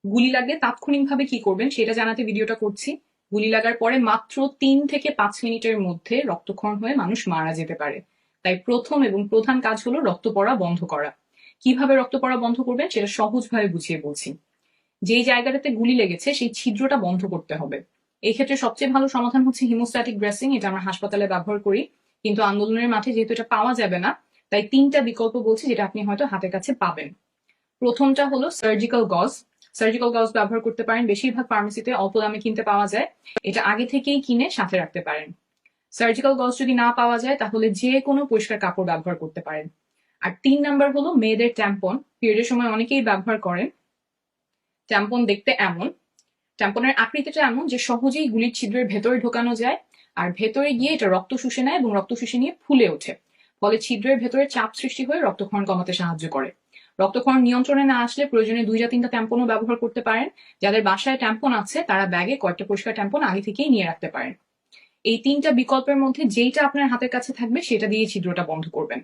গুলি লাগলে তাৎক্ষণিকভাবে কি করবেন সেটা জানাতে ভিডিওটা করছি। গুলি লাগার পরে মাত্র 3 থেকে 5 মিনিটের মধ্যে রক্তক্ষরণ হয়ে মানুষ মারা যেতে পারে। তাই প্রথম এবং প্রধান কাজ হলো রক্ত পড়া বন্ধ করা। কিভাবে রক্ত পড়া বন্ধ করবেন সেটা সহজভাবে বুঝিয়ে বলছি। যেই জায়গাটাতে গুলি লেগেছে সেই ছিদ্রটা বন্ধ করতে হবে। এই ক্ষেত্রে সবচেয়ে ভালো সমাধান হচ্ছে হিমোস্ট্যাটিক ড্রেসিং। এটা আমরা হাসপাতালে ব্যবহার করি, কিন্তু আন্দোলনের মাঠে যেহেতু এটা পাওয়া যাবে না, তাই 3টা বিকল্প বলছি যেটা আপনি হয়তো হাতের কাছে পাবেন। প্রথমটা হলো সার্জিক্যাল গজ। সার্জিক্যাল গজ ব্যবহার করতে পারেন, বেশিরভাগ ফার্মেসিতে অল্প দামে কিনতে পাওয়া যায়। এটা আগে থেকেই কিনে সাথে রাখতে পারেন। সার্জিক্যাল গজ যদি না পাওয়া যায় তাহলে যে কোনো পরিষ্কার কাপড় ব্যবহার করতে পারেন। আর 3 নাম্বার হলো মেয়েদের ট্যাম্পন। পিরিয়ডের সময় অনেকেই ব্যবহার করেন। ট্যাম্পন দেখতে এমন, ট্যাম্পনের আকৃতিটা এমন যে সহজেই গুলির ছিদ্রের ভেতরে ঢোকানো যায়। আর ভেতরে গিয়ে এটা রক্ত শুষে নেয় এবং রক্ত শুষে নিয়ে ফুলে ওঠে। ফলে ছিদ্রের ভেতরে চাপ সৃষ্টি হয়ে রক্তক্ষরণ কমাতে সাহায্য করে। রক্তক্ষরণ নিয়ন্ত্রণে না আসলে প্রয়োজনে 2-3টা ট্যাম্পনও ব্যবহার করতে পারেন। যাদের বাসায় ট্যাম্পন আছে তারা ব্যাগে কয়েকটা পরিষ্কার ট্যাম্পন আগে থেকেই নিয়ে রাখতে পারেন। এই 3টা বিকল্পের মধ্যে যেইটা আপনার হাতের কাছে থাকবে সেটা দিয়ে ছিদ্রটা বন্ধ করবেন।